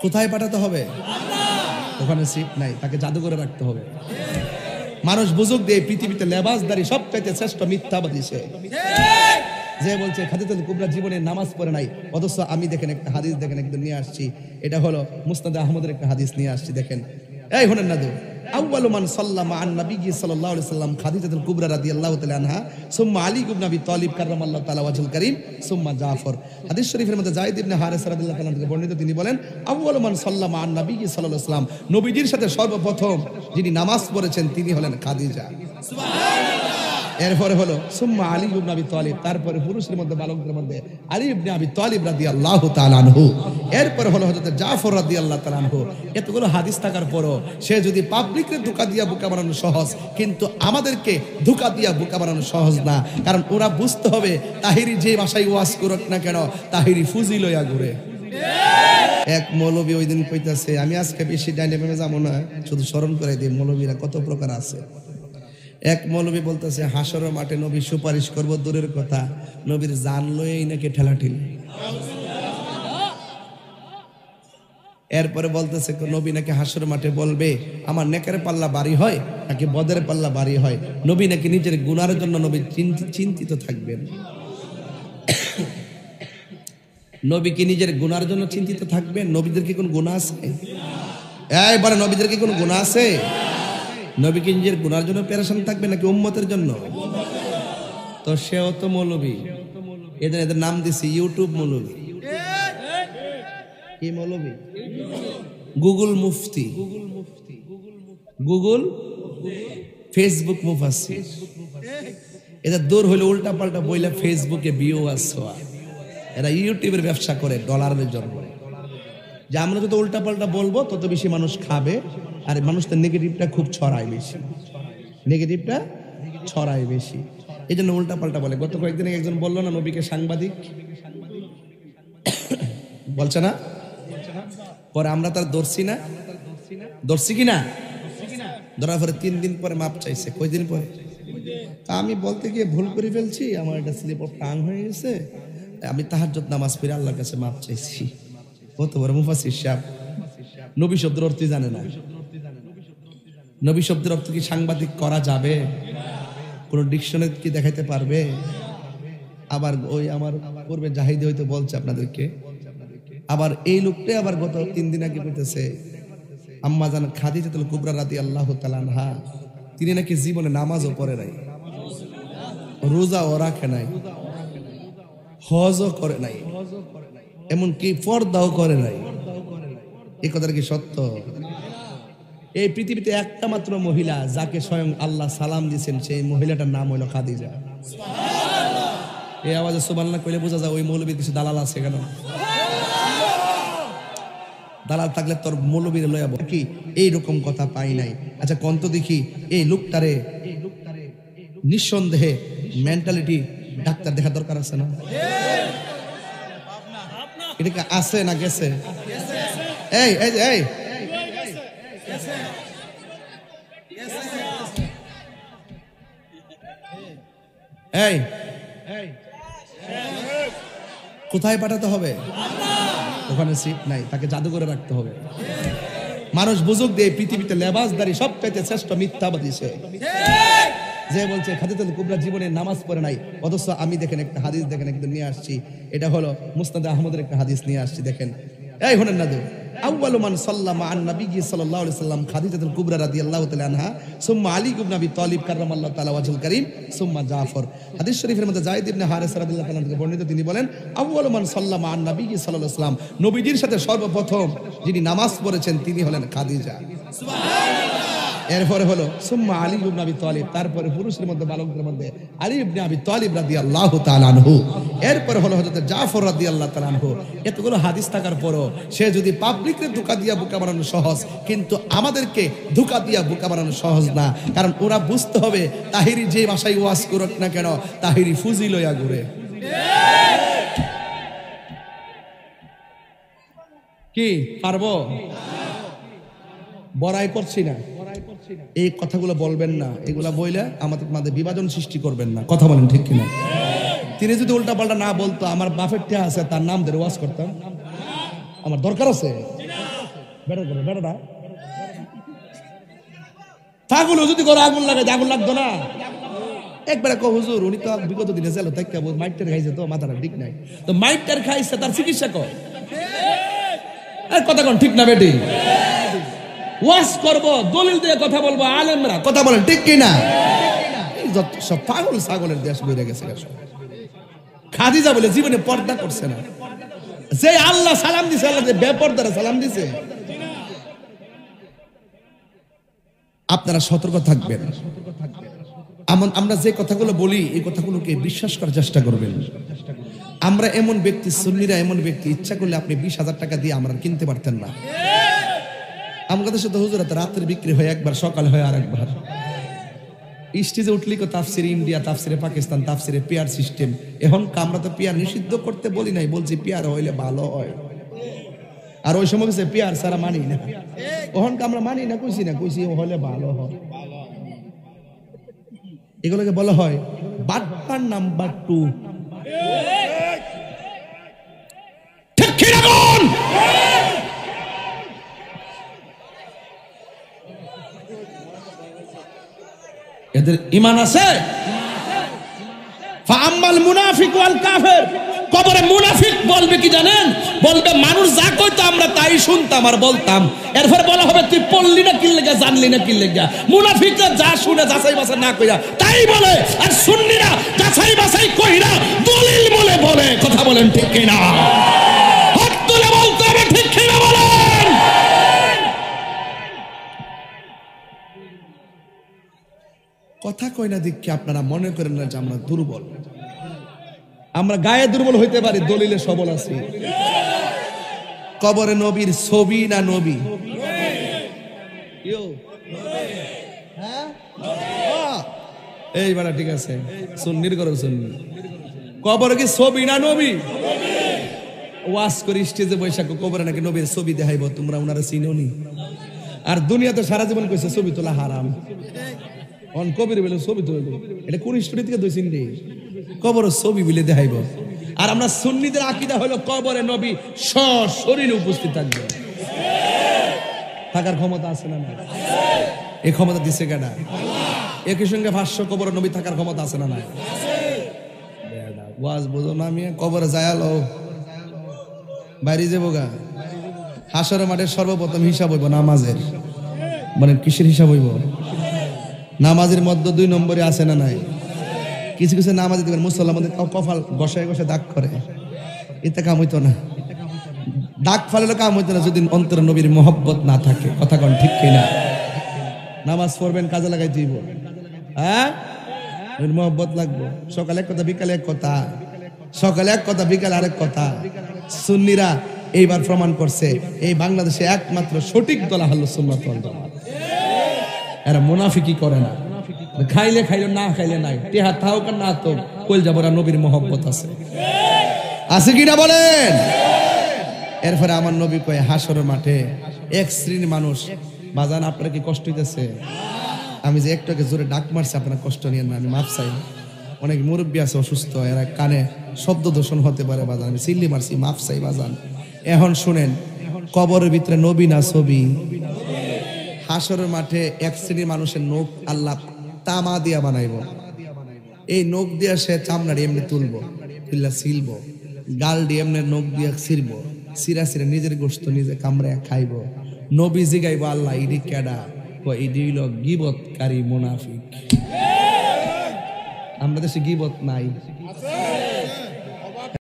কোথায় পাঠাতে হবে? ওখানে সিট নাই, তাকে জাদু করে রাখতে হবে। মানুষ বুঝুক দিয়ে পৃথিবীতে লেবাসদারি সবচাইতে শ্রেষ্ঠ মিথ্যাবাদী সে, যে বলছে খাদিজাতুল কুবরা জীবনে নামাজ পড়ে নাই, অথচ আমি দেখেন একটা হাদিস দেখেন একদম নিয়ে আসছি, এটা হলো মুসনাদে আহমদের একটা হাদিস নিয়ে আসছি, দেখেন এই শুনেন না, আউয়ালু মান সাল্লামা আন নবী সাল্লাল্লাহু আলাইহি সাল্লাম খাদিজাতুল কুবরা রাদিয়াল্লাহু তাআলা আনহা সুম্মা আলী ইবনে আবি তালিব কাররামাল্লাহু তাআলা ওয়াজহুল কারীম সুম্মা জাফর। হাদিস শরীফের মধ্যে যায়েদ ইবনে হারিসা রাদিয়াল্লাহু তাআলা থেকে বর্ণিত, তিনি বলেন আউয়ালু মান সাল্লামা আন নবী সাল্লাল্লাহু আলাইহি সাল্লাম, নবীজির সাথে সর্বপ্রথম যিনি নামাজ পড়েছেন তিনি হলেন খাদিজা, সুবহানাল্লাহ। এরপরে হলো সুম্মা আলী ইবনে আবি তালিব, তারপরে পুরুষের মধ্যে বালকদের মধ্যে আলী ইবনে আবি তালিব রাদিয়াল্লাহু তাআলা আনহু, এরপরে হলো হযরত জাফর রাদিয়াল্লাহু তাআলা আনহু। এতগুলো হাদিস থাকার পরও সে যদি পাবলিককে ধোঁকা দিয়া বোকা বানানো সহজ, কিন্তু আমাদেরকে ধোঁকা দিয়া বোকা বানানো সহজ না, কারণ ওরা বুঝতে হবে তাহিরি যে ভাষায় ওয়াজ করুক না কেন তাহিরি ফুজি লইয়া ঘুরে। এক মৌলবী ওই দিন কইতাছে, আমি আজকে বেশি ডাইনামিকে যাবো না, শুধু স্মরণ করে দিই মৌলবীরা কত প্রকার আছে। এক মৌলবী বলতেছে হাসরের মাঠে নবী সুপারিশ করবো দূরের কথা, নবীর জান লয়েই নাকি ঠেলাঠেলি। এরপরে বলতেছে নবী নাকি হাসরের মাঠে বলবে আমার নেকের পাল্লা বাড়ি হয় নাকি বদের পাল্লা বাড়ি হয়, নবী নাকি নিজের গুনাহের জন্য নবী চিন্তিত থাকবেন। নবী কি নিজের গুনার জন্য চিন্তিত থাকবেন? নবীদের কি কোন গুনাহ আছে? এই বলে নবীদের কি কোন গুনাহ আছে? নবী কি নিজের গুনার জন্য পেরেশান থাকবে নাকি উম্মতের জন্য? তো সেও তো মৌলবী, এদের নাম দিছি ইউটিউব মৌলবী। কি মৌলবী? গুগল মুফতি, গুগল ফেসবুক মুফাসসির। এরা দূর হইলে উল্টা পাল্টা বইলা ফেসবুকে ভিউয়ার্স হওয়া, এরা ইউটিউবের ব্যবসা করে ডলারের জন্য। যে আমরা যত উল্টা পাল্টা বলবো তত বেশি মানুষ খাবে, আর মানুষ তো নেগেটিভটা খুব ছড়ায় বেশি, নেগেটিভটা ছড়ায় বেশি, এই জন্য উল্টা পাল্টা বলে। গত কয়েকদিন একজন বললো না নবীকে সাংবাদিক বলছে না, পরে আমরা তার দর্শি না, দর্শি কিনা, ধরার পরে 3 দিন পরে মাপ চাইছে। কয়দিন পরে? আমি বলতে গিয়ে ভুল করে ফেলছি, আমার একটা স্লিপ অফ টাং হয়ে গেছে, আমি তাহাজ্জুদ নামাজ পড়ে আল্লাহর কাছে মাপ চাইছি। কত বড় মুফাসসির সাহেব, নবী শব্দের অর্থ জানে না। নবী শব্দের অর্থ কি সাংবাদিক করা যাবে? কোন ডিকশনারি কি দেখাইতে পারবে? আবার ওই আমার পূর্বে জাহিদি হয়তো বলছে আপনাদেরকে, আবার এই লোকটা আবার গত 3 দিন আগে বলতেছে আম্মা জান খাদিজাতুল কুবরা রাদিয়াল্লাহু তাআলা আনহা, তিনি নাকি জীবনে নামাজও পড়ে নাই, রোজাও রাখে নাই, হজও করে নাই, এমনকি পর্দাও করে নাই। এই কথাটা কি সত্য? এই পৃথিবীতে একটা মাত্র মহিলা যাকে স্বয়ং আল্লাহ সালাম দিয়েছেন, সেই মহিলাটার নাম হলো খাদিজা। এই আওয়াজে সুবহানাল্লাহ কইলে বোঝা যায় ওই মৌলবীর কিছু দালাল আছে। কেন দালাল থাকলে তোর মৌলবীর লয়া কি এইরকম কথা পাই নাই? আচ্ছা কন্ত দেখি এই লোকটারে নিঃসন্দেহে মেন্টালিটি ডাক্তার দেখা দরকার আছে না? এটা কি আছে না গেছে? এই এই এই এই কোথায় পাঠাতে হবে? ওখানে সিট নাই, তাকে জাদু করে রাখতে হবে। মানুষ বুঝুক দিয়ে পৃথিবীতে লেবাসদারি সবচাইতে শ্রেষ্ঠ মিথ্যাবাদী সে, যে বলছে খাদিজাতুল কুবরা জীবনে নামাজ পড়ে নাই, অথচ আমি দেখেন একটা হাদিস দেখেন একদম নিয়ে আসছি, এটা হলো মুসনাদে আহমদের একটা হাদিস নিয়ে আসছি, দেখেন এই শুনেন না, আউয়ালু মান সাল্লামা আন নবী সাল্লাল্লাহু আলাইহি সাল্লাম খাদিজাতুল কুবরা রাদিয়াল্লাহু তাআলা আনহা সুম্মা আলী ইবনে আবি তালিব কাররামাল্লাহু তাআলা ওয়াজহুল কারীম সুম্মা জাফর। হাদিস শরীফের মধ্যে যায়েদ ইবনে হারিসা রাদিয়াল্লাহু তাআলা থেকে বর্ণিত, তিনি বলেন আউয়ালু মান সাল্লামা আন নবী সাল্লাল্লাহু আলাইহি সাল্লাম, নবীজির সাথে সর্বপ্রথম যিনি নামাজ পড়েছেন তিনি হলেন খাদিজা, সুবহানাল্লাহ। এরপরে হলো সুম্মা আলী ইবনে আবি তালিব, তারপরে পুরুষের মধ্যে বালকদের মধ্যে আলী ইবনে আবি তালিব রাদিয়াল্লাহু তাআলা আনহু, এরপরে হলো হযরত জাফর রাদিয়াল্লাহু তাআলা আনহু। এতগুলো হাদিস থাকার পরও সে যদি পাবলিককে ধোঁকা দিয়া বোকা বানানো সহজ, কিন্তু আমাদেরকে ধোঁকা দিয়া বোকা বানানো সহজ না, কারণ ওরা বুঝতে হবে তাহিরি যে ভাষায় ওয়াজ করুক না কেন তাহিরি ফুজি লইয়া ঘুরে। কি পারবো? বড়াই করছি না, এই কথাগুলো বলবেন না, এগুলা বইলে আমাদের মাঝে বিভাজন সৃষ্টি করবেন না। কথা বলেন ঠিক কিনা? তিনি যদি উল্টা পাল্টা না বলতো, আমার বাপের টিয়া আছে তার নাম ধরে ওয়াজ করতাম, আমার দরকার আছে? বেটা করে বেটাটা পাগল যদি করে আগুন লাগাই আগুন লাগতো না। একবার কো হুজুর উনি তো বিগত দিনে জেল থেকে মাইটার খাইছে তো মাথাটা ঠিক নাই, তো মাইটার খাইছে তার চিকিৎসা কর কথা কোন ঠিক না বেটি? ওয়াজ করব দলিল দিয়ে কথা বলবো, আলেমরা কথা বলেন ঠিক কি না? যত সব পাগল ছাগলের দেশ বেড়ে গেছে। খাদিজা বলে জীবনে পর্দা করছে না, যে আল্লাহ সালাম দিছে, আল্লাহ যে বেপর্দারা সালাম দিছে। আপনারা সতর্ক থাকবেন। আমরা যে কথাগুলো বলি এই কথাগুলোকে বিশ্বাস করার চেষ্টা করবেন। আমরা এমন ব্যক্তি, সুন্নিরা এমন ব্যক্তি, ইচ্ছা করলে আপনি 20,000 টাকা দিয়ে আমরা কিনতে পারতেন না। আমাদের সাথে হুজুরাত রাত্রে বিক্রি হয় একবার, সকাল হয় আরেকবার। স্টেজে উঠলি কো তাফসিরে ইন্ডিয়া, তাফসিরে পাকিস্তান, তাফসিরে পেয়ার সিস্টেম। এখন আমরা তো পেয়ার নিষিদ্ধ করতে বলি নাই, বলছি পেয়ার হইলে ভালো হয়। আর ওই সময় কাছে পেয়ার সারা মানি না, ওহন আমরা মানি না, কইছি না, কইছি হলে ভালো হয়। এগুলোকে বলা হয় বাটপার নাম্বার 2। ঠিক কি না বল? এদের ঈমান আছে? ফাআম্মাল মুনাফিক ওয়াল কাফির, কবরে মুনাফিক বলবে কি জানেন? বলবে মানুষ যা কইতো আমরা তাই শুনতাম আর বলতাম। এরপর বলা হবে তুই পড়লি না কি লাগা, জানলি না কি লাগা। মুনাফিকরা যা শুনে যাচাই বাছাই না কইরা তাই বলে, আর সুন্নিরা যাচাই বাছাই কইরা দলিল বলে বলে। কথা বলেন ঠিক কি না? হাত তুলে বলতে হবে ঠিক কি না বলেন? কথা কই না দেখি আপনারা মনে করেন না যে আমরা দুর্বল। আমরা গায়ে দুর্বল হইতে পারি, দলিলে সবল আছি। কবরে নবীর ছবি না নবী? এই বেটা ঠিক আছে, সুন্নির করে সুন্নি। কবরে কি ছবি না নবী? ওয়াজ করি স্টেজে বৈশাখ, কবরে নাকি নবীর ছবি দেখাইব, তোমরা ওনারা চিনোনি। আর দুনিয়াতে সারা জীবন কইছে ছবি তোলা হারাম। অন কবির বলে ছবি তুলব, এটা কোন স্টোরি থেকে দইছেন রে? কবর ছবি বিলে দেখাইব। আর আমরা সুন্নিদের আকীদা হলো কবরে নবী সশরীরে উপস্থিত থাকবে। থাকার ক্ষমতা আছে না? না, এই ক্ষমতা দিছে কেডা? একই সঙ্গে ভাষ্য কবরে নবী থাকার ক্ষমতা আছে না? না, ওয়াজ বুঝো না, আমি কবরে যায়ালো বাইরে যাবো গা। হাসরের মাঠে সর্বপ্রথম হিসাব হইব নামাজের। মানে কিসের হিসাব হইব? নামাজের মধ্যে 2 নম্বরে আছে না নাই? কিছু কিছু নামাজ দিবেন মুসল্লা মধ্যে কপাল বসায় বসে দাগ করে, এতে কাম হইতো না। দাগ ফালেও কাম হইতো না যদি অন্তরে নবীর মহব্বত না থাকে। কথা কোন ঠিক কিনা? নামাজ পড়বেন, কাজে লাগাই দিব, হ্যাঁ মহব্বত লাগবে। সকালে এক কথা, বিকালে এক কথা, সকালে এক কথা, বিকালে আরেক কথা। সুন্নিরা এইবার প্রমাণ করছে এই বাংলাদেশে একমাত্র সঠিক দল আহলে সুন্নাত ওয়াল জামাত। এরা মুনাফিকি করে না, খাইলে খাইলে না খাইলে নাই, টেহা তাও না তো কইল যাবরা নবীর মহব্বত আছে। আছে কিনা বলেন? এরপরে আমার নবী কয় হাসরের মাঠে এক শ্রেণীর মানুষ, বাজান আপনারা কি কষ্ট হইতেছে? আমি যে একটাকে জোরে ডাক মারছি, আপনারা কষ্ট নিয়েন না, আমি মাফ চাই। অনেক মুরব্বী আছে অসুস্থ, এরা কানে শব্দ দূষণ হতে পারে, বাজান আমি চিল্লি মারছি, মাফ চাই বাজান। এখন শুনেন, কবরের ভিতরে নবী না ছবি? হাসরের মাঠে এক শ্রেণীর মানুষের নখ আল্লাহ তামা দিয়া বানাইব। এই নখ দিয়া সে চামড়াড়ি এমনি তুলবো, তুললা ছিলব, গাল দিয়ে এমনি নখ দিয়া ছিড়ব, সিরা সিরা নিজের গোস্ত নিজে কামড়ায় খাইব। নবী জিগাইব আল্লাহ ইডি কেডা? ইডি হইল গীবতকারী মুনাফিক। আমরা দেশে গীবত নাই,